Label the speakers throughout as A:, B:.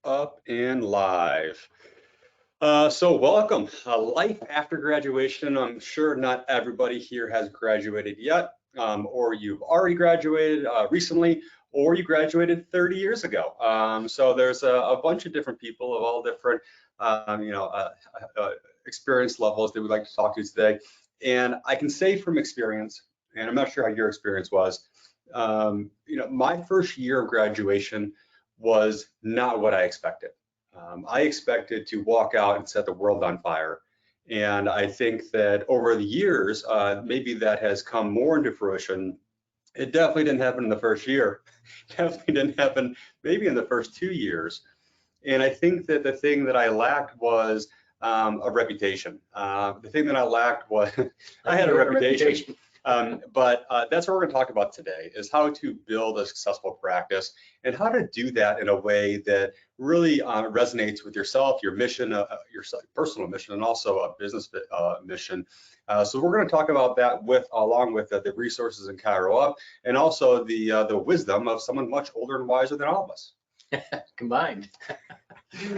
A: Up and live. So welcome. Life after graduation. I'm sure not everybody here has graduated yet, or you've already graduated recently, or you graduated 30 years ago. So there's a bunch of different people of all different, experience levels that we'd like to talk to today. And I can say from experience, and I'm not sure how your experience was, my first year of graduation was not what I expected. I expected to walk out and set the world on fire. And I think that over the years, maybe that has come more into fruition. It definitely didn't happen in the first year. Definitely didn't happen maybe in the first 2 years. And I think that the thing that I lacked was a reputation. The thing that I lacked was I had a reputation. But that's what we're going to talk about today, is how to build a successful practice and how to do that in a way that really resonates with yourself, your mission, your personal mission, and also a business mission. So we're going to talk about that along with the resources in ChiroUp, and also the wisdom of someone much older and wiser than all of us.
B: Combined.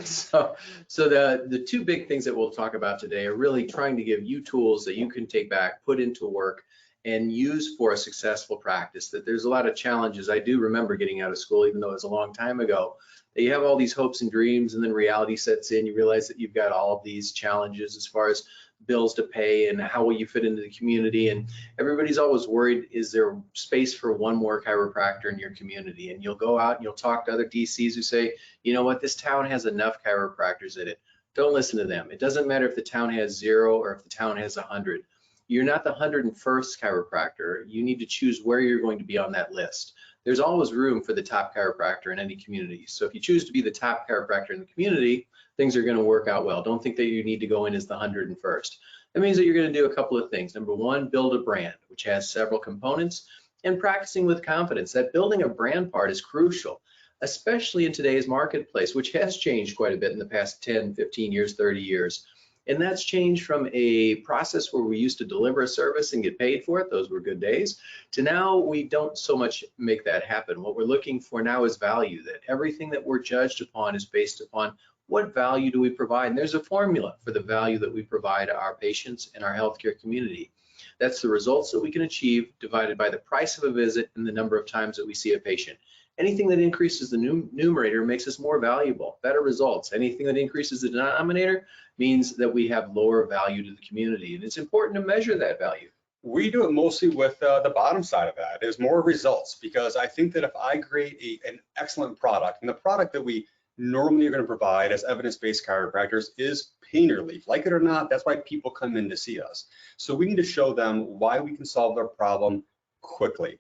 B: So the two big things that we'll talk about today are really trying to give you tools that you can take back, put into work, and use for a successful practice. That there's a lot of challenges. I do remember getting out of school, even though it was a long time ago, that you have all these hopes and dreams, and then reality sets in. You realize that you've got all of these challenges as far as bills to pay and how will you fit into the community. And everybody's always worried, is there space for one more chiropractor in your community? And you'll go out and you'll talk to other DCs who say, you know what, this town has enough chiropractors in it. Don't listen to them. It doesn't matter if the town has 0 or if the town has 100. You're not the 101st chiropractor. You need to choose where you're going to be on that list. There's always room for the top chiropractor in any community. So if you choose to be the top chiropractor in the community, things are going to work out well. Don't think that you need to go in as the 101st. That means that you're going to do a couple of things. Number one, build a brand, which has several components, and practicing with confidence. That building a brand part is crucial, especially in today's marketplace, which has changed quite a bit in the past 10, 15 years, 30 years. And that's changed from a process where we used to deliver a service and get paid for it. Those were good days. To now, we don't so much make that happen. What we're looking for now is value, that everything that we're judged upon is based upon what value do we provide. And there's a formula for the value that we provide to our patients and our healthcare community. That's the results that we can achieve divided by the price of a visit and the number of times that we see a patient. Anything that increases the numerator makes us more valuable, better results. Anything that increases the denominator means that we have lower value to the community. And it's important to measure that value.
A: We do it mostly with the bottom side of that, is more results, because I think that if I create an excellent product, and the product that we normally are going to provide as evidence-based chiropractors is pain relief. Like it or not, that's why people come in to see us. So we need to show them why we can solve their problem quickly.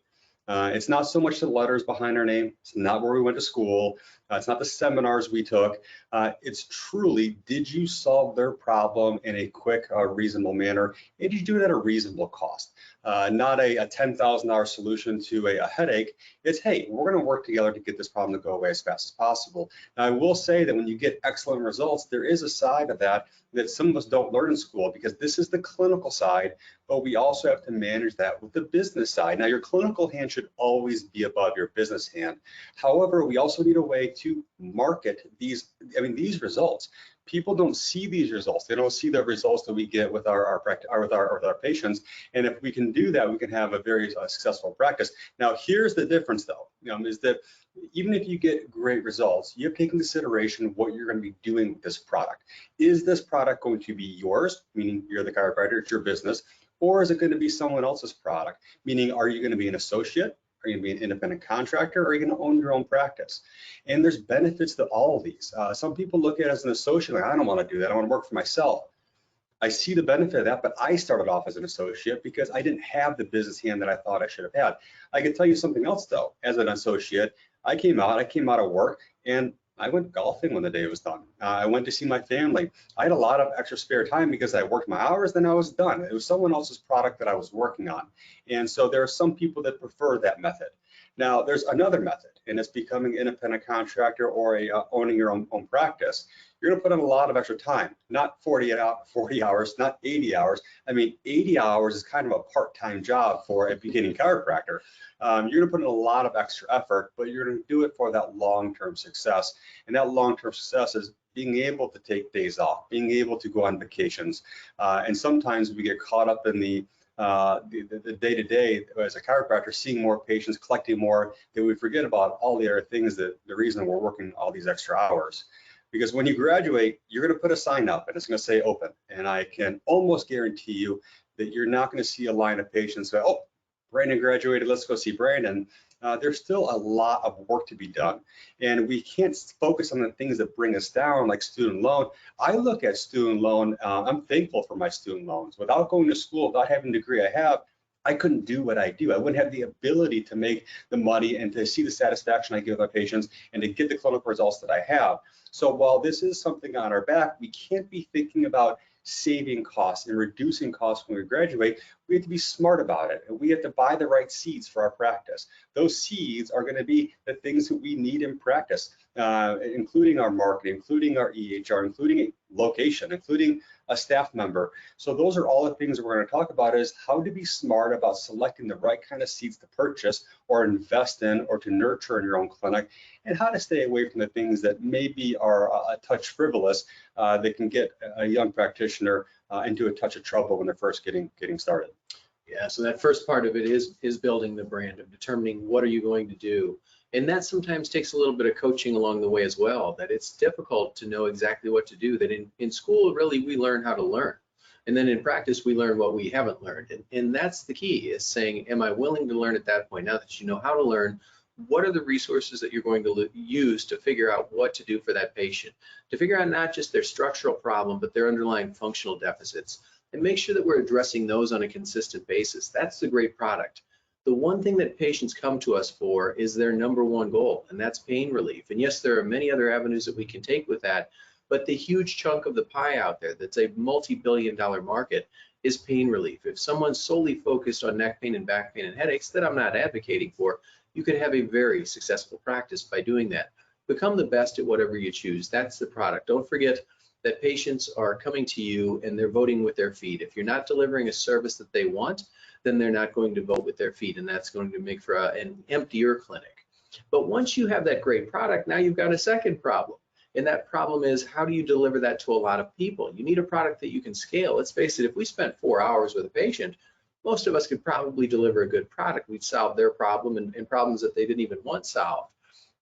A: It's not so much the letters behind our name. It's not where we went to school. It's not the seminars we took. It's truly, did you solve their problem in a quick, reasonable manner? And did you do it at a reasonable cost? Not a $10,000 solution to a headache. It's, hey, we're going to work together to get this problem to go away as fast as possible. Now, I will say that when you get excellent results, there is a side of that some of us don't learn in school, because this is the clinical side, but we also have to manage that with the business side. Now, your clinical hand should always be above your business hand. However, we also need a way to market these results. People don't see these results. They don't see the results that we get with our patients. And if we can do that, we can have a very successful practice. Now, here's the difference, though, is that even if you get great results, you have to take into consideration what you're going to be doing with this product. Is this product going to be yours, meaning you're the chiropractor, it's your business, or is it going to be someone else's product? Meaning, are you going to be an associate? Are you going to be an independent contractor? Or are you going to own your own practice? And there's benefits to all of these. Some people look at it as an associate, like, I don't want to do that. I want to work for myself. I see the benefit of that, but I started off as an associate because I didn't have the business hand that I thought I should have had. I can tell you something else, though. As an associate, I came out of work, and I went golfing when the day was done. I went to see my family. I had a lot of extra spare time because I worked my hours, then I was done. It was someone else's product that I was working on. And so there are some people that prefer that method. Now, there's another method, and it's becoming an independent contractor or owning your own practice. You're going to put in a lot of extra time, not 40 hours, not 80 hours. I mean, 80 hours is kind of a part-time job for a beginning chiropractor. You're going to put in a lot of extra effort, but you're going to do it for that long-term success. And that long-term success is being able to take days off, being able to go on vacations. And sometimes we get caught up in the day-to-day as a chiropractor, seeing more patients, collecting more, that we forget about all the other things, that the reason we're working all these extra hours. Because when you graduate, you're going to put a sign up and it's going to say open. And I can almost guarantee you that you're not going to see a line of patients say, oh, Brandon graduated, let's go see Brandon. There's still a lot of work to be done. And we can't focus on the things that bring us down, like student loan. I look at student loan, I'm thankful for my student loans. Without going to school, without having the degree I have, I couldn't do what I do. I wouldn't have the ability to make the money and to see the satisfaction I give my patients and to get the clinical results that I have. So while this is something on our back, we can't be thinking about saving costs and reducing costs when we graduate. We have to be smart about it, and we have to buy the right seeds for our practice. Those seeds are going to be the things that we need in practice, including our marketing, including our EHR, including location, including a staff member. So those are all the things that we're going to talk about, is how to be smart about selecting the right kind of seeds to purchase or invest in or to nurture in your own clinic, and how to stay away from the things that maybe are a touch frivolous, that can get a young practitioner into a touch of trouble when they're first getting started.
B: Yeah, so that first part of it is building the brand, of determining what are you going to do. And that sometimes takes a little bit of coaching along the way as well, that it's difficult to know exactly what to do. That in school, really, we learn how to learn. And then in practice, we learn what we haven't learned. And that's the key, is saying, am I willing to learn at that point? Now that you know how to learn, what are the resources that you're going to use to figure out what to do for that patient, to figure out not just their structural problem, but their underlying functional deficits, and make sure that we're addressing those on a consistent basis. That's the great product. The one thing that patients come to us for is their number one goal, and that's pain relief. And yes, there are many other avenues that we can take with that, but the huge chunk of the pie out there that's a multi-billion-dollar market is pain relief. If someone's solely focused on neck pain and back pain and headaches, that I'm not advocating for, you could have a very successful practice by doing that. Become the best at whatever you choose. That's the product. Don't forget that patients are coming to you and they're voting with their feet. If you're not delivering a service that they want, then they're not going to vote with their feet, and that's going to make for an emptier clinic. But once you have that great product, now you've got a second problem. And that problem is, how do you deliver that to a lot of people? You need a product that you can scale. Let's face it, if we spent 4 hours with a patient, most of us could probably deliver a good product. We'd solve their problem and problems that they didn't even want solved.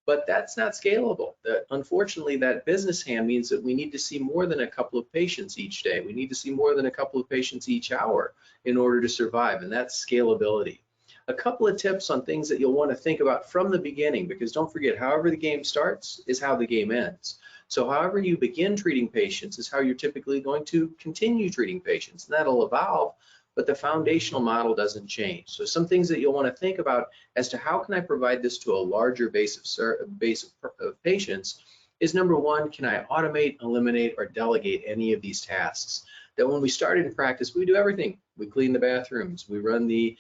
B: But that's not scalable. Unfortunately, that business hand means that we need to see more than a couple of patients each day. We need to see more than a couple of patients each hour in order to survive, and that's scalability. A couple of tips on things that you'll want to think about from the beginning, because don't forget, however the game starts is how the game ends. So however you begin treating patients is how you're typically going to continue treating patients, and that'll evolve, but the foundational model doesn't change. So some things that you'll want to think about as to how can I provide this to a larger base of patients is, number one, can I automate, eliminate, or delegate any of these tasks? That when we started in practice, we do everything. We clean the bathrooms, we run the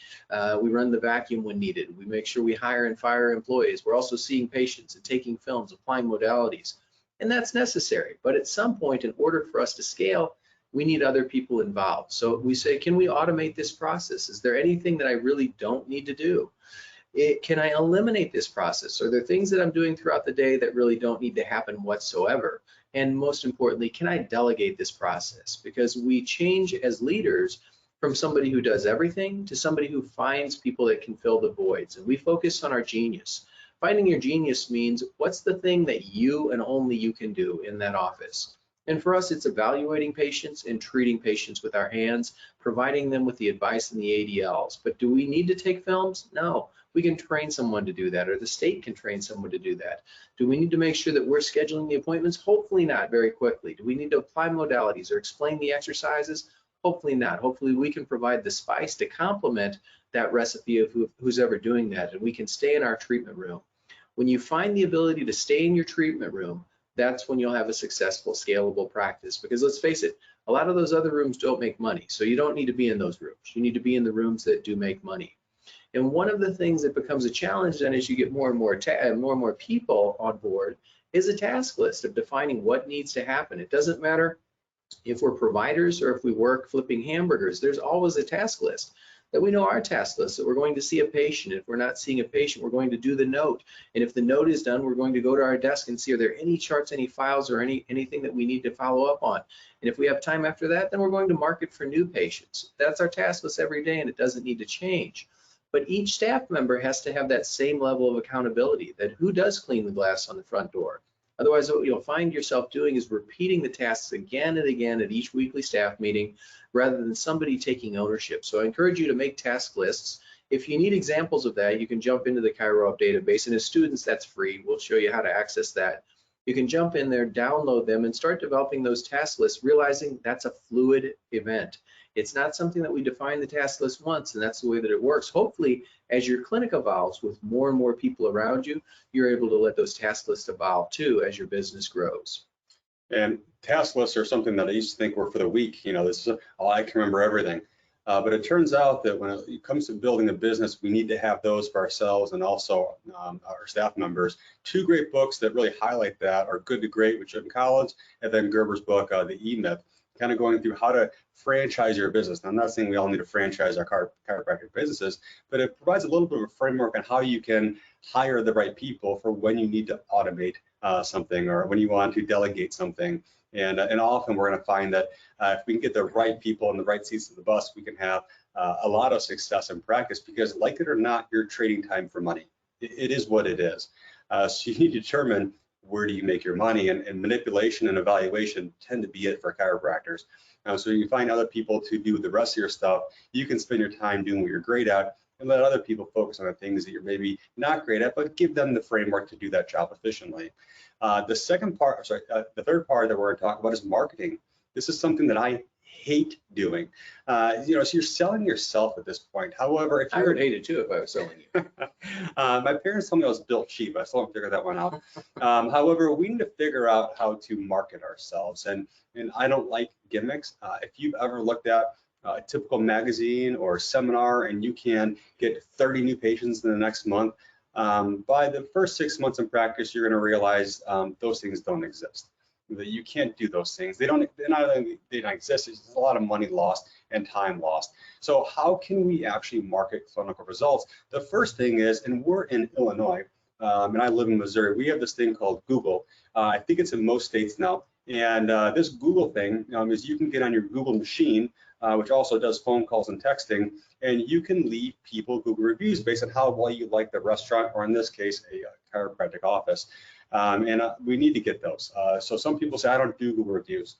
B: vacuum when needed, we make sure we hire and fire employees. We're also seeing patients and taking films, applying modalities, and that's necessary. But at some point, in order for us to scale, we need other people involved. So we say, can we automate this process? Is there anything that I really don't need to do? Can I eliminate this process? Are there things that I'm doing throughout the day that really don't need to happen whatsoever? And most importantly, can I delegate this process? Because we change as leaders from somebody who does everything to somebody who finds people that can fill the voids. And we focus on our genius. Finding your genius means, what's the thing that you and only you can do in that office? And for us, it's evaluating patients and treating patients with our hands, providing them with the advice and the ADLs. But do we need to take films? No. We can train someone to do that, or the state can train someone to do that. Do we need to make sure that we're scheduling the appointments? Hopefully not very quickly. Do we need to apply modalities or explain the exercises? Hopefully not. Hopefully we can provide the spice to complement that recipe of who's ever doing that, and we can stay in our treatment room. When you find the ability to stay in your treatment room, that's when you'll have a successful, scalable practice. Because let's face it, a lot of those other rooms don't make money. So you don't need to be in those rooms. You need to be in the rooms that do make money. And one of the things that becomes a challenge then as you get more and more people on board is a task list of defining what needs to happen. It doesn't matter if we're providers or if we work flipping hamburgers, there's always a task list that we know our task list, that we're going to see a patient. If we're not seeing a patient, we're going to do the note. And if the note is done, we're going to go to our desk and see, are there any charts, any files, or anything that we need to follow up on? And if we have time after that, then we're going to market for new patients. That's our task list every day, and it doesn't need to change. But each staff member has to have that same level of accountability, that who does clean the glass on the front door? Otherwise, what you'll find yourself doing is repeating the tasks again and again at each weekly staff meeting, rather than somebody taking ownership. So I encourage you to make task lists. If you need examples of that, you can jump into the ChiroUp database, and as students, that's free. We'll show you how to access that. You can jump in there, download them, and start developing those task lists, realizing that's a fluid event. It's not something that we define the task list once, and that's the way that it works. Hopefully, as your clinic evolves with more and more people around you, you're able to let those task lists evolve too as your business grows.
A: And task lists are something that I used to think were for the weak. This is, oh, I can remember everything. But it turns out that when it comes to building a business, we need to have those for ourselves and also our staff members. Two great books that really highlight that are Good to Great with Jim Collins, and then Gerber's book, The E-Myth, kind of going through how to franchise your business. Now, I'm not saying we all need to franchise our chiropractic businesses, but it provides a little bit of a framework on how you can hire the right people for when you need to automate something or when you want to delegate something. And often we're going to find that if we can get the right people in the right seats of the bus, we can have a lot of success in practice, because like it or not, you're trading time for money. It is what it is. So you need to determine where do you make your money, and manipulation and evaluation tend to be it for chiropractors. So you find other people to do the rest of your stuff. You can spend your time doing what you're great at and let other people focus on the things that you're maybe not great at, but give them the framework to do that job efficiently. The third part that we're going to talk about is marketing. This is something that I hate doing. So you're selling yourself at this point. However, if
B: I would hate it too if I was selling you.
A: My parents told me I was built cheap. I still haven't figured that one out. However, we need to figure out how to market ourselves, and I don't like gimmicks. If you've ever looked at a typical magazine or seminar and you can get 30 new patients in the next month, by the first 6 months in practice, you're going to realize those things don't exist. That you can't do those things. They don't exist. There's a lot of money lost and time lost. So how can we actually market clinical results? The first thing is, and we're in Illinois, and I live in Missouri, we have this thing called Google. I think it's in most states now. And this Google thing is you can get on your Google machine, which also does phone calls and texting, and you can leave people Google reviews based on how well you like the restaurant, or in this case, a chiropractic office. And we need to get those. So some people say, I don't do Google reviews.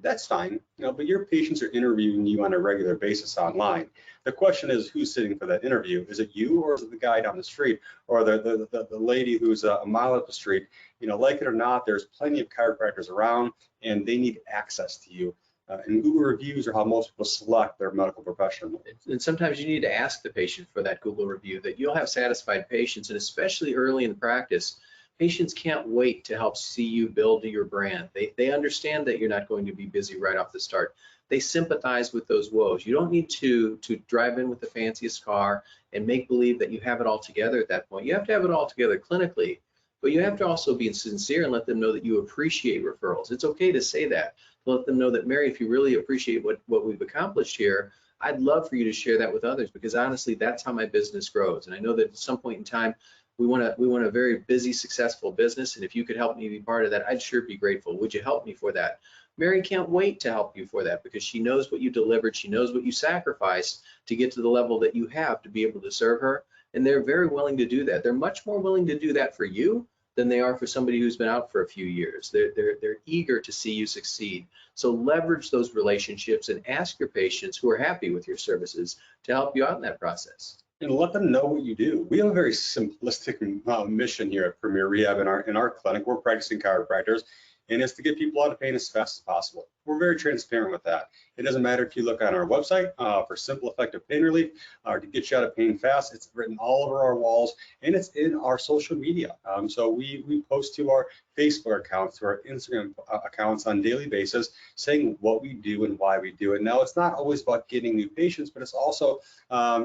A: That's fine, but your patients are interviewing you on a regular basis online. The question is, who's sitting for that interview? Is it you, or is it the guy down the street, or the lady who's a mile up the street? Like it or not, there's plenty of chiropractors around, and they need access to you. And Google reviews are how most people select their medical professional.
B: And sometimes you need to ask the patient for that Google review, that you'll have satisfied patients, and especially early in practice, patients can't wait to help see you build your brand. They understand that you're not going to be busy right off the start. They sympathize with those woes. You don't need to drive in with the fanciest car and make believe that you have it all together at that point. You have to have it all together clinically, but you have to also be sincere and let them know that you appreciate referrals. It's okay to say that, to let them know that, Mary, if you really appreciate what we've accomplished here, I'd love for you to share that with others, because honestly, that's how my business grows. And I know that at some point in time, we want a very busy, successful business, and if you could help me be part of that, I'd sure be grateful. Would you help me for that? Mary can't wait to help you for that, because she knows what you delivered. She knows what you sacrificed to get to the level that you have to be able to serve her, and they're very willing to do that. They're much more willing to do that for you than they are for somebody who's been out for a few years. They're eager to see you succeed. So leverage those relationships and ask your patients who are happy with your services to help you out in that process.
A: And let them know what you do. We have a very simplistic mission here at Premier Rehab in our clinic. We're practicing chiropractors, and it's to get people out of pain as fast as possible. We're very transparent with that. It doesn't matter if you look on our website for simple, effective pain relief, or to get you out of pain fast. It's written all over our walls, and it's in our social media. So we post to our Facebook accounts, to our Instagram accounts on a daily basis, saying what we do and why we do it. Now, it's not always about getting new patients, but it's also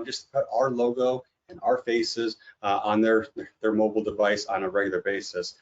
A: just our logo and our faces on their mobile device on a regular basis.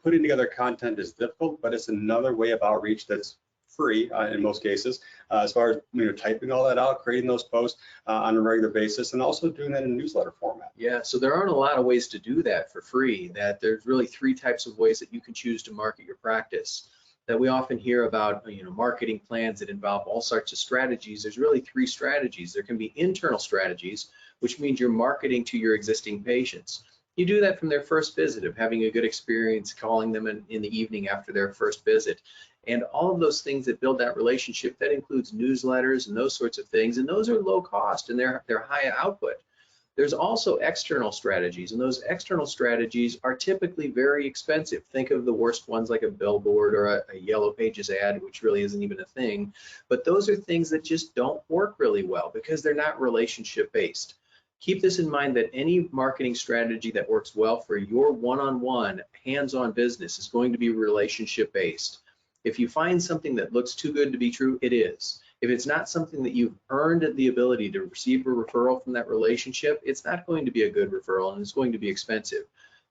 A: Putting together content is difficult, but it's another way of outreach that's free in most cases, as far as typing all that out, creating those posts on a regular basis, and also doing that in newsletter format.
B: Yeah, so there aren't a lot of ways to do that for free. That there's really three types of ways that you can choose to market your practice. That we often hear about, marketing plans that involve all sorts of strategies. There's really three strategies. There can be internal strategies, which means you're marketing to your existing patients. You do that from their first visit, of having a good experience, calling them in the evening after their first visit, and all of those things that build that relationship. That includes newsletters and those sorts of things, and those are low cost and they're high output. There's also external strategies, and those external strategies are typically very expensive. Think of the worst ones like a billboard or a Yellow Pages ad, which really isn't even a thing. But those are things that just don't work really well because they're not relationship based. Keep this in mind, that any marketing strategy that works well for your one-on-one, hands-on business is going to be relationship based. If you find something that looks too good to be true, it is. If it's not something that you've earned the ability to receive a referral from that relationship, it's not going to be a good referral, and it's going to be expensive.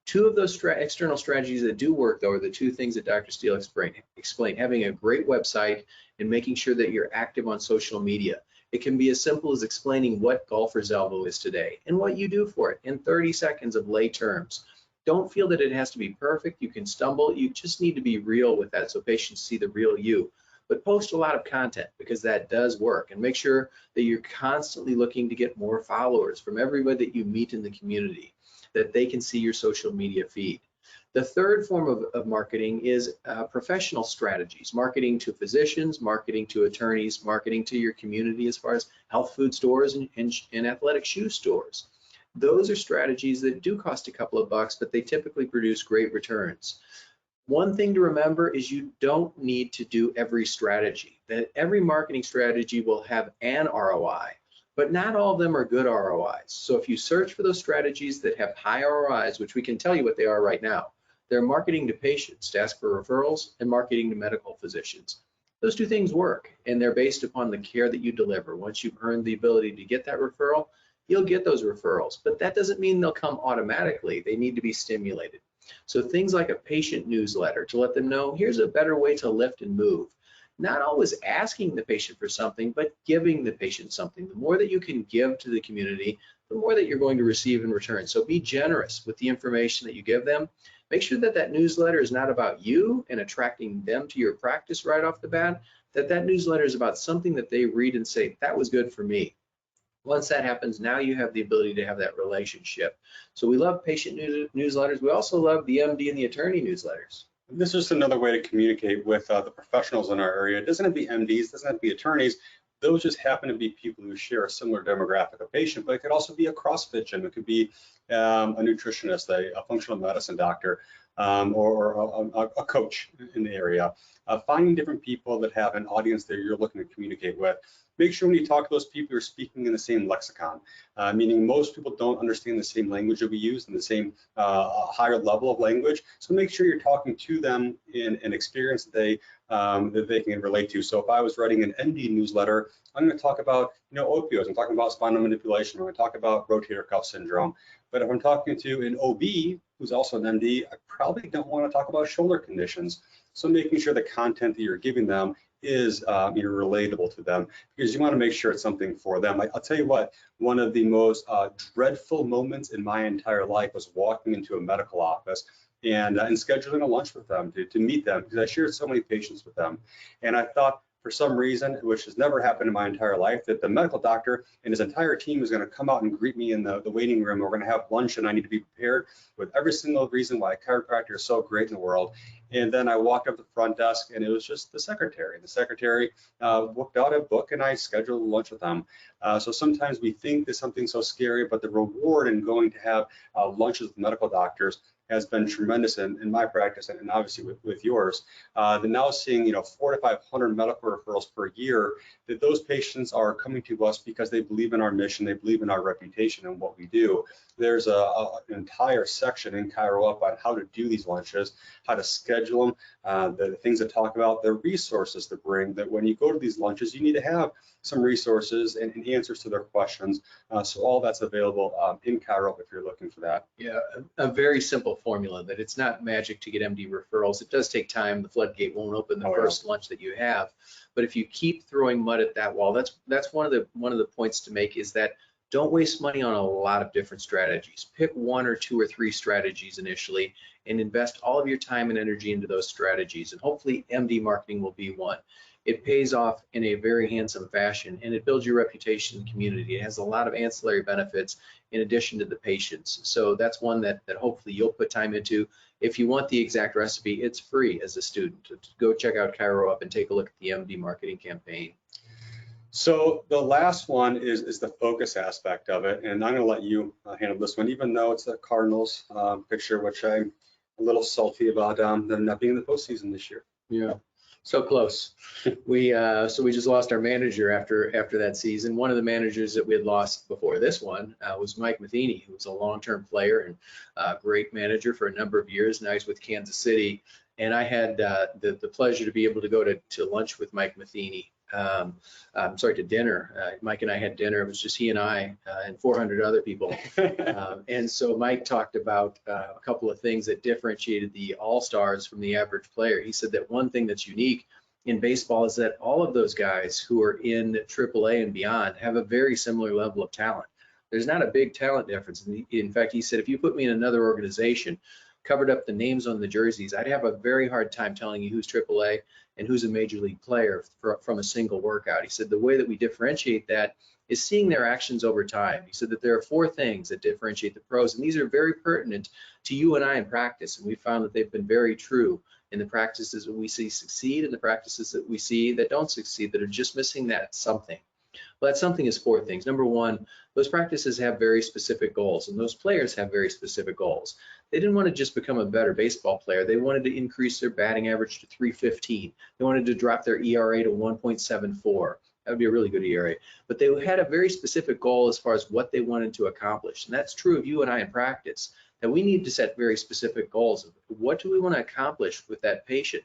B: Two of those external strategies that do work, though, are the two things that Dr. Steele explained. Having a great website and making sure that you're active on social media. It can be as simple as explaining what golfer's elbow is today and what you do for it in 30 seconds of lay terms. Don't feel that it has to be perfect. You can stumble. You just need to be real with that so patients see the real you. But post a lot of content, because that does work, and make sure that you're constantly looking to get more followers from everybody that you meet in the community, that they can see your social media feed. The third form of marketing is professional strategies, marketing to physicians, marketing to attorneys, marketing to your community as far as health food stores and athletic shoe stores. Those are strategies that do cost a couple of bucks, but they typically produce great returns. One thing to remember is you don't need to do every strategy. That every marketing strategy will have an ROI, but not all of them are good ROIs. So if you search for those strategies that have high ROIs, which we can tell you what they are right now, they're marketing to patients to ask for referrals and marketing to medical physicians. Those two things work, and they're based upon the care that you deliver. Once you've earned the ability to get that referral, you'll get those referrals, but that doesn't mean they'll come automatically. They need to be stimulated. So things like a patient newsletter to let them know, here's a better way to lift and move. Not always asking the patient for something, but giving the patient something. The more that you can give to the community, the more that you're going to receive in return. So be generous with the information that you give them. Make sure that that newsletter is not about you and attracting them to your practice right off the bat, that newsletter is about something that they read and say, that was good for me. Once that happens, now you have the ability to have that relationship. So we love patient newsletters. We also love the MD and the attorney newsletters.
A: This is just another way to communicate with the professionals in our area. It doesn't have to be MDs, it doesn't have to be attorneys. Those just happen to be people who share a similar demographic of patient, but it could also be a CrossFit gym. It could be a nutritionist, a functional medicine doctor, or a coach in the area. Finding different people that have an audience that you're looking to communicate with. Make sure when you talk to those people, you're speaking in the same lexicon, meaning most people don't understand the same language that we use and the same higher level of language. So make sure you're talking to them in an experience that they can relate to. So if I was writing an MD newsletter, I'm going to talk about opioids. I'm talking about spinal manipulation. I'm going to talk about rotator cuff syndrome. But if I'm talking to an OB who's also an MD, I probably don't want to talk about shoulder conditions. So making sure the content that you're giving them is relatable to them, because you want to make sure it's something for them. I'll tell you what, one of the most dreadful moments in my entire life was walking into a medical office and scheduling a lunch with them to meet them, because I shared so many patients with them. And I thought, for some reason, which has never happened in my entire life, that the medical doctor and his entire team is going to come out and greet me in the waiting room. We're going to have lunch, and I need to be prepared with every single reason why a chiropractor is so great in the world. And then I walked up to the front desk, and it was just the secretary. The secretary booked out a book, and I scheduled a lunch with them. So sometimes we think there's something so scary, but the reward in going to have lunches with medical doctors has been tremendous in my practice, and obviously with yours. Then now seeing 400 to 500 medical referrals per year, that those patients are coming to us because they believe in our mission, they believe in our reputation and what we do. There's an entire section in ChiroUp on how to do these lunches, how to schedule them, the things that talk about the resources to bring, that when you go to these lunches, you need to have some resources and answers to their questions. So all that's available in ChiroUp if you're looking for that.
B: Yeah, a very simple formula that it's not magic to get MD referrals. It does take time. The floodgate won't open the first lunch that you have. But if you keep throwing mud at that wall, that's one of the points to make, is that don't waste money on a lot of different strategies. Pick 1 or 2 or 3 strategies initially and invest all of your time and energy into those strategies. And hopefully MD marketing will be one. It pays off in a very handsome fashion, and it builds your reputation in the community. It has a lot of ancillary benefits in addition to the patients. So that's one that hopefully you'll put time into. If you want the exact recipe, it's free as a student. Go check out ChiroUp and take a look at the MD marketing campaign.
A: So the last one is the focus aspect of it, and I'm going to let you handle this one, even though it's a Cardinals picture, which I'm a little salty about them not being in the postseason this year.
B: Yeah, so close. We just lost our manager after that season. One of the managers that we had lost before this one was Mike Matheny, who was a long-term player and a great manager for a number of years. Now he's with Kansas City, and I had the pleasure to be able to go to lunch with Mike Matheny. To dinner. Mike and I had dinner. It was just he and I and 400 other people. And so Mike talked about a couple of things that differentiated the all-stars from the average player. He said that one thing that's unique in baseball is that all of those guys who are in AAA and beyond have a very similar level of talent. There's not a big talent difference. In fact, he said, if you put me in another organization, covered up the names on the jerseys, I'd have a very hard time telling you who's AAA and who's a major league player from a single workout. He said the way that we differentiate that is seeing their actions over time. He said that there are 4 things that differentiate the pros, and these are very pertinent to you and I in practice, and we found that they've been very true in the practices that we see succeed and the practices that we see that don't succeed, that are just missing that something. Well, that something is 4 things. Number 1, those practices have very specific goals, and those players have very specific goals. They didn't want to just become a better baseball player. They wanted to increase their batting average to 315. They wanted to drop their ERA to 1.74. That would be a really good ERA. But they had a very specific goal as far as what they wanted to accomplish. And that's true of you and I in practice, that we need to set very specific goals. What do we want to accomplish with that patient?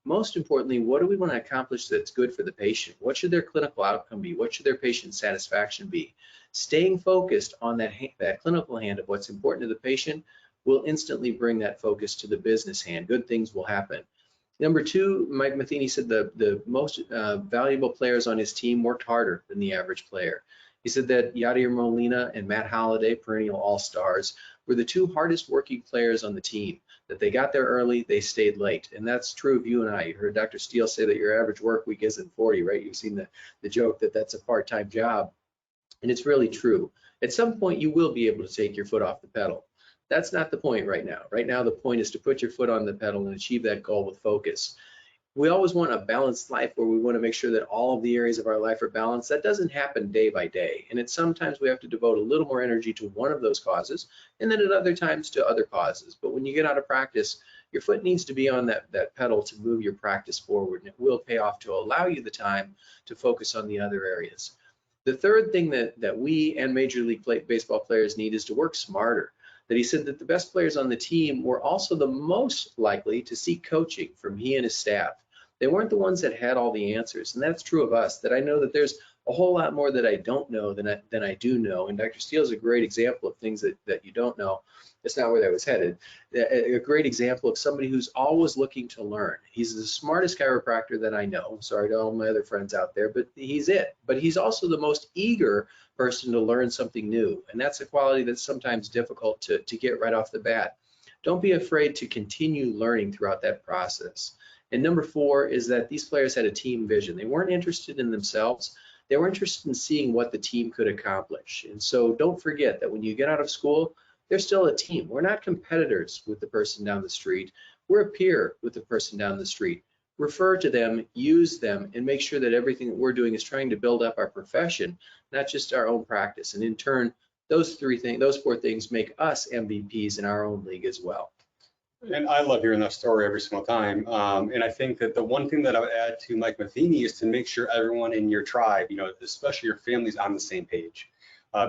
B: Most importantly, what do we want to accomplish that's good for the patient? What should their clinical outcome be? What should their patient satisfaction be? Staying focused on that clinical hand of what's important to the patient will instantly bring that focus to the business hand. Good things will happen. Number 2, Mike Matheny said the most valuable players on his team worked harder than the average player. He said that Yadier Molina and Matt Holliday, perennial all-stars, were the 2 hardest working players on the team. That they got there early, they stayed late. And that's true of you and I. You heard Dr. Steele say that your average work week isn't 40, right? You've seen the joke that that's a part-time job. And it's really true. At some point, you will be able to take your foot off the pedal. That's not the point right now. Right now, the point is to put your foot on the pedal and achieve that goal with focus. We always want a balanced life where we want to make sure that all of the areas of our life are balanced. That doesn't happen day by day. And sometimes we have to devote a little more energy to one of those causes, and then at other times to other causes. But when you get out of practice, your foot needs to be on that pedal to move your practice forward, and it will pay off to allow you the time to focus on the other areas. The third thing that we and Major League Baseball players need is to work smarter. That he said that the best players on the team were also the most likely to seek coaching from he and his staff. They weren't the ones that had all the answers, and that's true of us, that I know that there's a whole lot more that I don't know than I do know, and Dr. Steele is a great example of things that you don't know. That's not where that was headed. A great example of somebody who's always looking to learn. He's the smartest chiropractor that I know. Sorry to all my other friends out there, but he's it. But he's also the most eager person to learn something new, and that's a quality that's sometimes difficult to get right off the bat. Don't be afraid to continue learning throughout that process. And number 4 is that these players had a team vision. They weren't interested in themselves. They were interested in seeing what the team could accomplish. And so don't forget that when you get out of school, they're still a team. We're not competitors with the person down the street. We're a peer with the person down the street. Refer to them, use them, and make sure that everything that we're doing is trying to build up our profession, not just our own practice. And in turn, those 4 things make us MVPs in our own league as well.
A: And I love hearing that story every single time. And I think that the one thing that I would add to Mike Matheny is to make sure everyone in your tribe, especially your family's on the same page.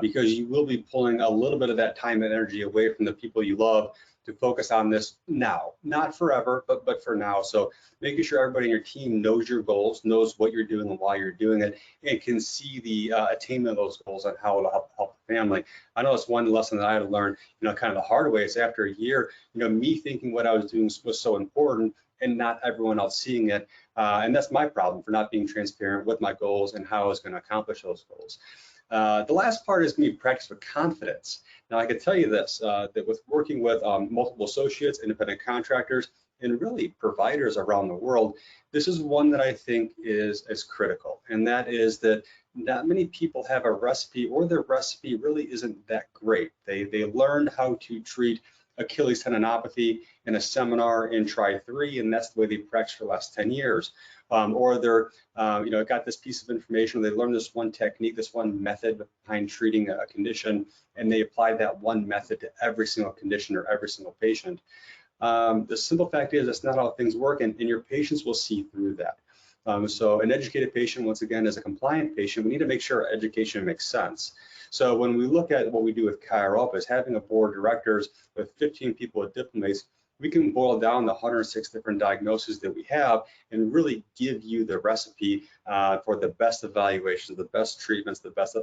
A: because you will be pulling a little bit of that time and energy away from the people you love to focus on this now, not forever, but for now. So making sure everybody in your team knows your goals, knows what you're doing and why you're doing it, and can see the attainment of those goals and how it'll help the family. I know it's one lesson that I had to learn, kind of the hard way. Is after a year, me thinking what I was doing was so important and not everyone else seeing it. And that's my problem for not being transparent with my goals and how I was going to accomplish those goals. The last part is going to be practice with confidence. Now, I can tell you this, that with working with multiple associates, independent contractors, and really providers around the world, this is one that I think is critical. And that is that not many people have a recipe, or their recipe really isn't that great. They learned how to treat Achilles tendinopathy in a seminar in Tri3, and that's the way they practiced for the last 10 years. Or they're, got this piece of information, they learned this one technique, this one method behind treating a condition, and they applied that one method to every single condition or every single patient. The simple fact is that's not how things work, and your patients will see through that. So an educated patient, once again, is a compliant patient. We need to make sure our education makes sense. So when we look at what we do with ChiroUp, is having a board of directors with 15 people with diplomates, we can boil down the 106 different diagnoses that we have and really give you the recipe for the best evaluations, the best treatments, the best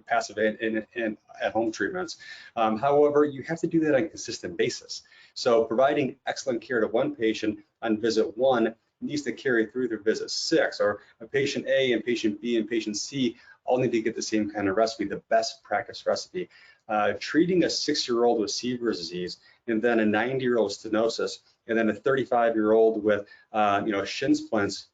A: passive and at-home treatments. However, you have to do that on a consistent basis. So providing excellent care to one patient on visit 1 needs to carry through to visit 6, or a patient A and patient B and patient C all need to get the same kind of recipe, the best practice recipe. Treating a 6-year-old with Seaver's disease, and then a 90-year-old with stenosis, and then a 35-year-old with shin splints,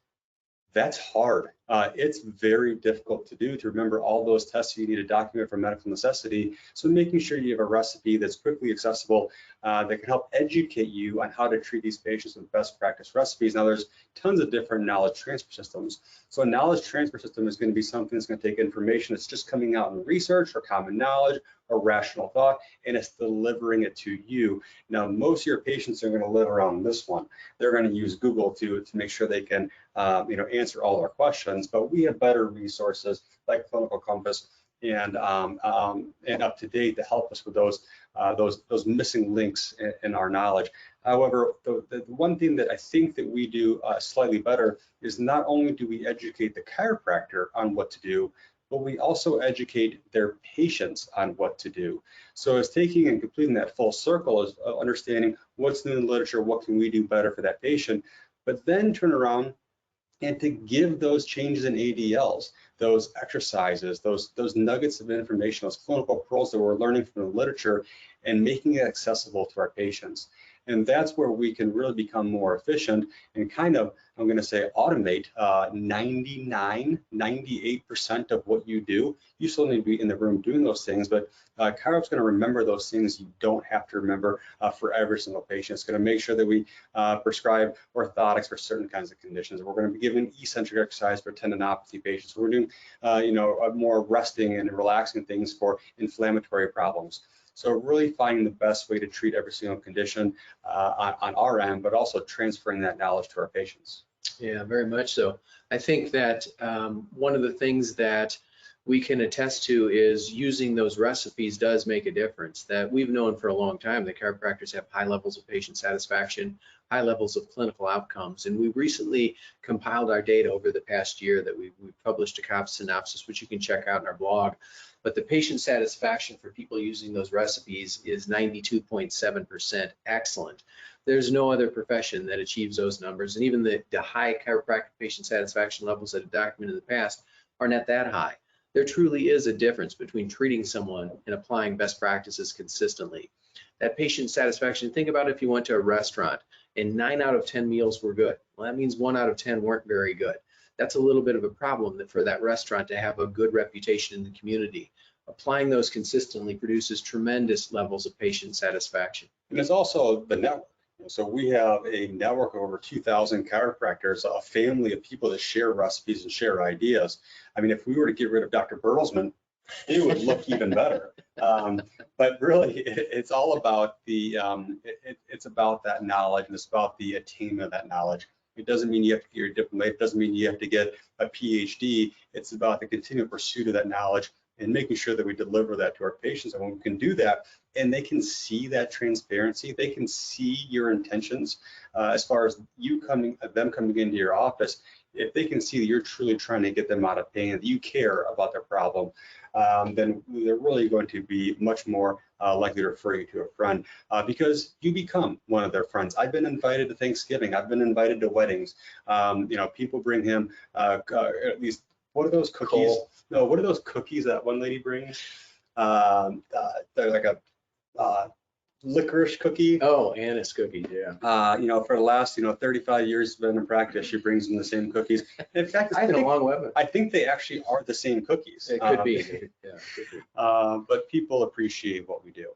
A: that's hard. It's very difficult to do, to remember all those tests you need to document for medical necessity. So making sure you have a recipe that's quickly accessible, that can help educate you on how to treat these patients with best practice recipes. Now, there's tons of different knowledge transfer systems. So a knowledge transfer system is going to be something that's going to take information that's just coming out in research or common knowledge or rational thought, and it's delivering it to you. Now, most of your patients are going to live around this one. They're going to use Google to make sure they can answer all our questions, but we have better resources like Clinical Compass and Up to Date to help us with those missing links in our knowledge. However, the one thing that I think that we do slightly better is not only do we educate the chiropractor on what to do, but we also educate their patients on what to do. So it's taking and completing that full circle is understanding what's new in the literature, what can we do better for that patient, but then turn around and to give those changes in ADLs, those exercises, those nuggets of information, those clinical pearls that we're learning from the literature, and making it accessible to our patients. And that's where we can really become more efficient and kind of, I'm going to say, automate 99, 98% of what you do. You still need to be in the room doing those things, but ChiroUp's going to remember those things you don't have to remember for every single patient. It's going to make sure that we prescribe orthotics for certain kinds of conditions. We're going to be giving eccentric exercise for tendinopathy patients. We're doing, more resting and relaxing things for inflammatory problems. So really finding the best way to treat every single condition on our end, but also transferring that knowledge to our patients.
B: Yeah, very much so. I think that one of the things that we can attest to is using those recipes does make a difference. That we've known for a long time that chiropractors have high levels of patient satisfaction, high levels of clinical outcomes. And we recently compiled our data over the past year that we published a COP synopsis, which you can check out in our blog. But the patient satisfaction for people using those recipes is 92.7%. Excellent. There's no other profession that achieves those numbers. And even the high chiropractic patient satisfaction levels that are documented in the past are not that high. There truly is a difference between treating someone and applying best practices consistently. That patient satisfaction, think about if you went to a restaurant and 9 out of 10 meals were good. Well, that means 1 out of 10 weren't very good. That's a little bit of a problem for that restaurant to have a good reputation in the community. Applying those consistently produces tremendous levels of patient satisfaction.
A: And it's also the network. So we have a network of over 2,000 chiropractors, a family of people that share recipes and share ideas. I mean, if we were to get rid of Dr. Bertelsmann, it would look even better. But really, it's all about it's about that knowledge, and it's about the attainment of that knowledge. It doesn't mean you have to get your diploma. It doesn't mean you have to get a PhD. It's about the continual pursuit of that knowledge and making sure that we deliver that to our patients. And when we can do that, and they can see that transparency, they can see your intentions as far as them coming into your office. If they can see that you're truly trying to get them out of pain, that you care about their problem, then they're really going to be much more likely to refer you to a friend because you become one of their friends. I've been invited to Thanksgiving. I've been invited to weddings. People bring him these, what are those cookies?
B: Coal.
A: No, what are those cookies that one lady brings? They're like a licorice cookie.
B: Oh, anise cookies, yeah.
A: For the last 35 years been in practice, she brings them the same cookies. In fact, I think they actually are the same cookies.
B: It could be. Yeah, it could be.
A: But people appreciate what we do.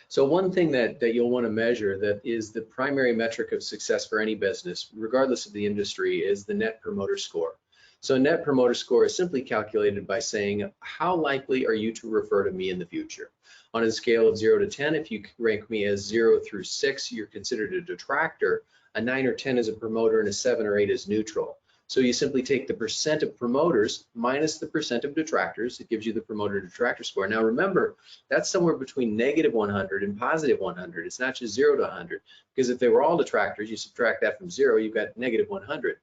B: So one thing that you'll want to measure that is the primary metric of success for any business, regardless of the industry, is the Net Promoter Score. So Net Promoter Score is simply calculated by saying, how likely are you to refer to me in the future? On a scale of 0 to 10, if you rank me as 0 through 6, you're considered a detractor. A 9 or 10 is a promoter, and a 7 or 8 is neutral. So you simply take the percent of promoters minus the percent of detractors. It gives you the promoter detractor score. Now remember, that's somewhere between negative 100 and positive 100. It's not just 0 to 100, because if they were all detractors, you subtract that from 0, you've got negative 100.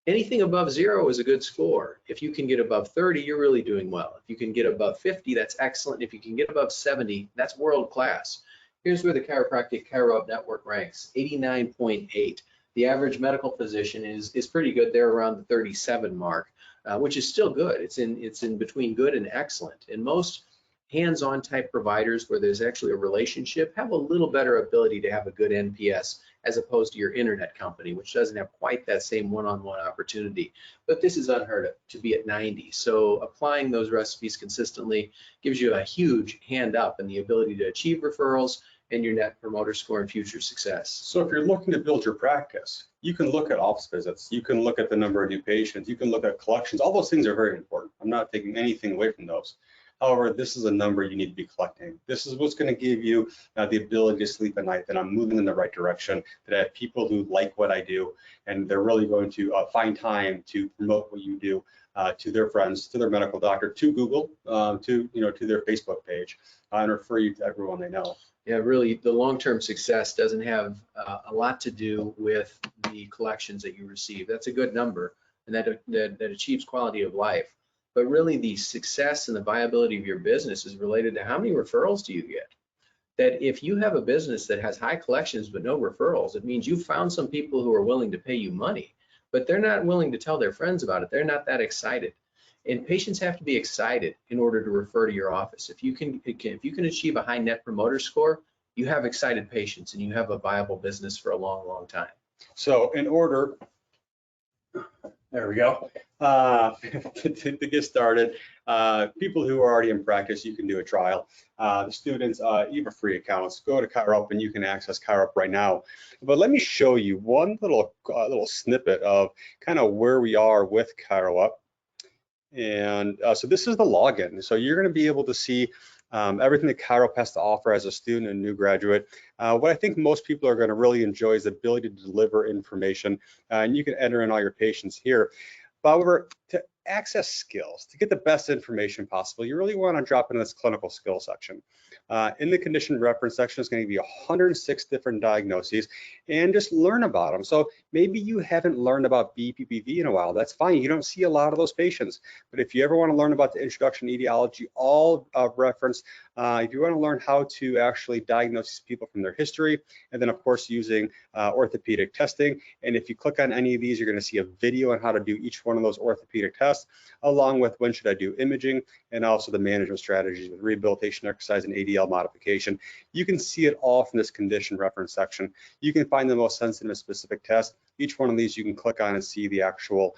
B: Anything above 0 is a good score. If you can get above 30, you're really doing well. If you can get above 50, that's excellent. If you can get above 70, that's world class. Here's where the chiropractic ChiroUp network ranks, 89.8. The average medical physician is pretty good. They're around the 37 mark, which is still good. It's in between good and excellent. And most hands-on type providers where there's actually a relationship have a little better ability to have a good NPS as opposed to your internet company, which doesn't have quite that same one-on-one opportunity. But this is unheard of to be at 90. So applying those recipes consistently gives you a huge hand up in the ability to achieve referrals and your Net Promoter Score and future success.
A: So if you're looking to build your practice, you can look at office visits, you can look at the number of new patients, you can look at collections. All those things are very important. I'm not taking anything away from those. However, this is a number you need to be collecting. This is what's going to give you the ability to sleep at night, that I'm moving in the right direction, that I have people who like what I do, and they're really going to find time to promote what you do to their friends, to their medical doctor, to Google, to their Facebook page, and refer you to everyone they know.
B: Yeah, really, the long-term success doesn't have a lot to do with the collections that you receive. That's a good number, and that achieves quality of life. But really, the success and the viability of your business is related to how many referrals do you get. That if you have a business that has high collections but no referrals, it means you've found some people who are willing to pay you money, but they're not willing to tell their friends about it. They're not that excited. And patients have to be excited in order to refer to your office. If you can achieve a high Net Promoter Score, you have excited patients and you have a viable business for a long, long time.
A: So in order, there we go, to get started, people who are already in practice, you can do a trial. The students, you have a free account. Go to ChiroUp and you can access ChiroUp right now. But let me show you one little snippet of kind of where we are with ChiroUp. And so this is the login. So you're going to be able to see everything that ChiroUp has to offer as a student and new graduate. What I think most people are going to really enjoy is the ability to deliver information, and you can enter in all your patients here. However, to access skills, to get the best information possible, you really want to drop into this clinical skill section. In the condition reference section, it's going to be 106 different diagnoses, and just learn about them. So maybe you haven't learned about BPPV in a while. That's fine. You don't see a lot of those patients. But if you ever want to learn about the introduction to etiology, all reference, if you want to learn how to actually diagnose these people from their history, and then of course using orthopedic testing. And if you click on any of these, you're going to see a video on how to do each one of those orthopedic tests, along with when should I do imaging, and also the management strategies with rehabilitation exercise and ADL modification. You can see it all from this condition reference section. You can find the most sensitive and specific test. Each one of these you can click on and see the actual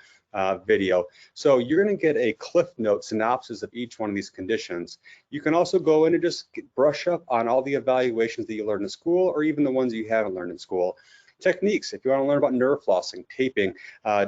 A: video. So you're going to get a cliff note synopsis of each one of these conditions. You can also go in and just brush up on all the evaluations that you learned in school, or even the ones you haven't learned in school. Techniques, if you want to learn about nerve flossing, taping,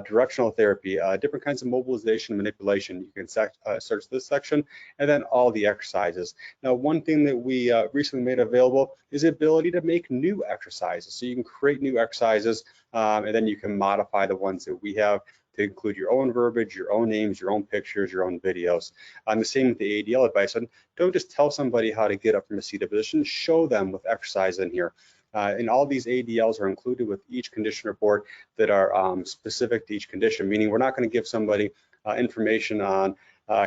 A: directional therapy, different kinds of mobilization, manipulation, you can search this section, and then all the exercises. Now, one thing that we recently made available is the ability to make new exercises. So you can create new exercises, and then you can modify the ones that we have to include your own verbiage, your own names, your own pictures, your own videos. The same with the ADL advice. And don't just tell somebody how to get up from a seated position, show them with exercise in here. And all these ADLs are included with each condition report that are specific to each condition, meaning we're not going to give somebody information on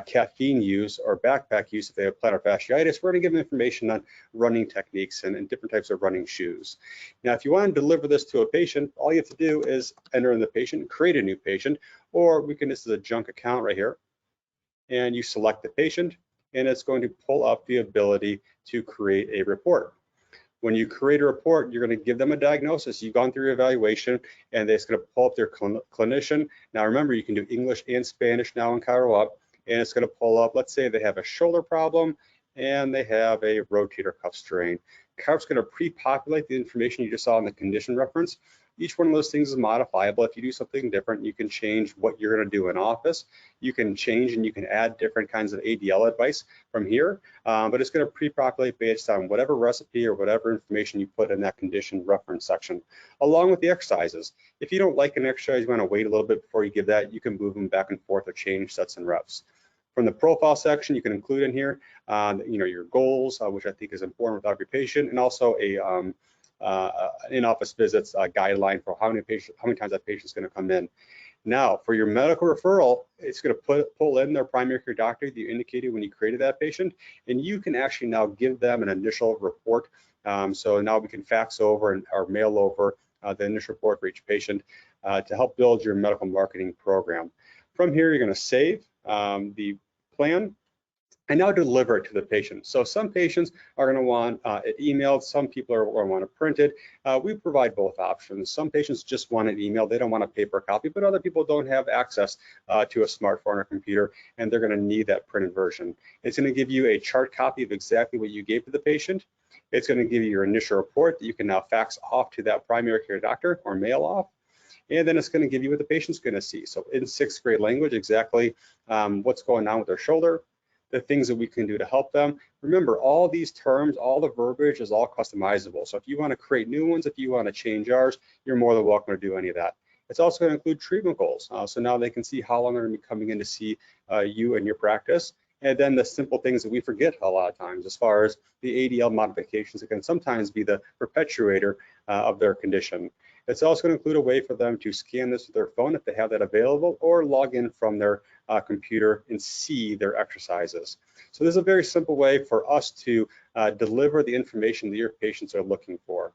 A: caffeine use or backpack use if they have plantar fasciitis. We're going to give them information on running techniques and different types of running shoes. Now, if you want to deliver this to a patient, all you have to do is enter in the patient, create a new patient, or this is a junk account right here, and you select the patient, and it's going to pull up the ability to create a report. When you create a report, you're going to give them a diagnosis. You've gone through your evaluation, and it's going to pull up their clinician. Now, remember, you can do English and Spanish now in ChiroUp, and it's going to pull up, let's say they have a shoulder problem and they have a rotator cuff strain. ChiroUp's going to pre-populate the information you just saw in the condition reference. Each one of those things is modifiable. If you do something different, you can change what you're going to do in office. You can change and you can add different kinds of ADL advice from here, but it's going to pre-populate based on whatever recipe or whatever information you put in that condition reference section, along with the exercises. If you don't like an exercise, you want to wait a little bit before you give that, you can move them back and forth or change sets and reps. From the profile section, you can include in here, your goals, which I think is important with every patient, and also a in-office visits guideline for how many times that patient's going to come in. Now, for your medical referral, it's going to pull in their primary care doctor that you indicated when you created that patient, and you can actually now give them an initial report. So now we can fax over or mail over the initial report for each patient to help build your medical marketing program. From here, you're going to save the plan and now deliver it to the patient. So some patients are going to want it emailed. Some people are going to want to print it. We provide both options. Some patients just want it emailed. They don't want a paper copy, but other people don't have access to a smartphone or computer, and they're going to need that printed version. It's going to give you a chart copy of exactly what you gave to the patient. It's going to give you your initial report that you can now fax off to that primary care doctor or mail off. And then it's going to give you what the patient's going to see. So in 6th grade language, exactly what's going on with their shoulder, the things that we can do to help them. Remember, all these terms, all the verbiage is all customizable. So if you want to create new ones, if you want to change ours, you're more than welcome to do any of that. It's also going to include treatment goals. So now they can see how long they're going to be coming in to see you and your practice. And then the simple things that we forget a lot of times, as far as the ADL modifications, that can sometimes be the perpetuator of their condition. It's also going to include a way for them to scan this with their phone if they have that available, or log in from their computer and see their exercises. So this is a very simple way for us to deliver the information that your patients are looking for.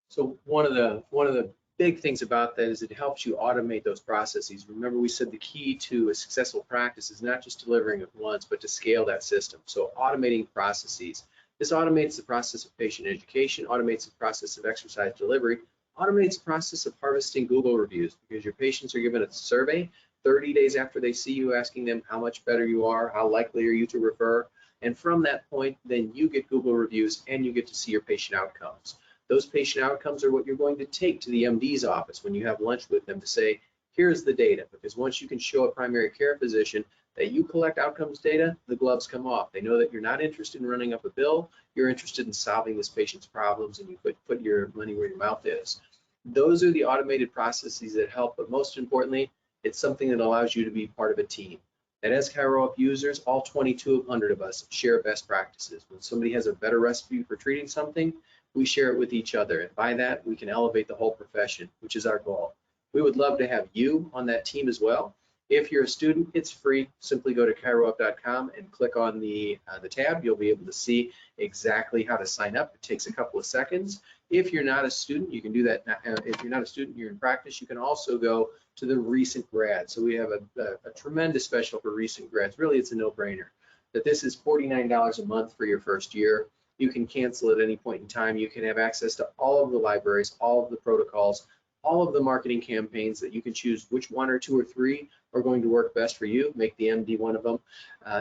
B: So one of the big things about that is it helps you automate those processes. Remember, we said the key to a successful practice is not just delivering it once, but to scale that system. So automating processes. This automates the process of patient education, automates the process of exercise delivery, automates the process of harvesting Google reviews, because your patients are given a survey 30 days after they see you, asking them how much better you are, how likely are you to refer. And from that point, then you get Google reviews and you get to see your patient outcomes. Those patient outcomes are what you're going to take to the MD's office when you have lunch with them to say, here's the data. Because once you can show a primary care physician that you collect outcomes data, the gloves come off. They know that you're not interested in running up a bill, you're interested in solving this patient's problems, and you put your money where your mouth is. Those are the automated processes that help, but most importantly, it's something that allows you to be part of a team. And as ChiroUp users, all 2,200 of us share best practices. When somebody has a better recipe for treating something, we share it with each other. And by that, we can elevate the whole profession, which is our goal. We would love to have you on that team as well. If you're a student, it's free. Simply go to chiroup.com and click on the tab. You'll be able to see exactly how to sign up. It takes a couple of seconds. If you're not a student, you can do that. If you're not a student, you're in practice, you can also go to the recent grad. So we have a tremendous special for recent grads. Really, it's a no-brainer. That this is $49 a month for your first year. You can cancel at any point in time. You can have access to all of the libraries, all of the protocols, all of the marketing campaigns that you can choose which one or two or three are going to work best for you, make the MD one of them,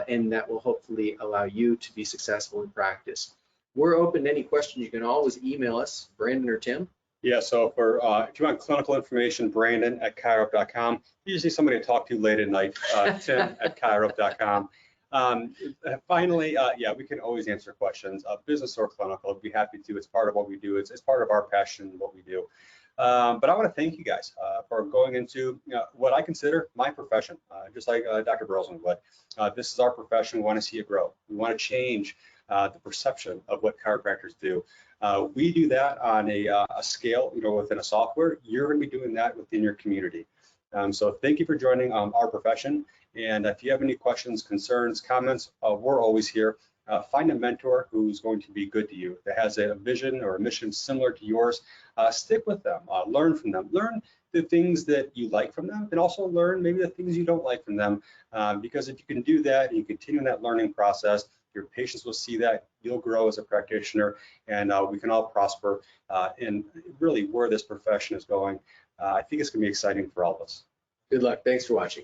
B: and that will hopefully allow you to be successful in practice. We're open to any questions. You can always email us, Brandon or Tim.
A: Yeah, so if you want clinical information, Brandon at chiroup.com. You just need somebody to talk to late at night, Tim at chiroup.com. Finally, yeah, we can always answer questions, business or clinical. I'd be happy to. It's part of what we do. It's part of our passion, what we do. But I want to thank you guys for going into what I consider my profession, just like Dr. Brosman would. This is our profession. We want to see it grow. We want to change the perception of what chiropractors do. We do that on a scale, within a software. You're going to be doing that within your community. So thank you for joining our profession. And if you have any questions, concerns, comments, we're always here. Find a mentor who's going to be good to you, that has a vision or a mission similar to yours. Stick with them, learn from them, learn the things that you like from them, and also learn maybe the things you don't like from them. Because if you can do that and you continue that learning process, your patients will see that, you'll grow as a practitioner, and we can all prosper in really where this profession is going. I think it's going to be exciting for all of us.
B: Good luck. Thanks for watching.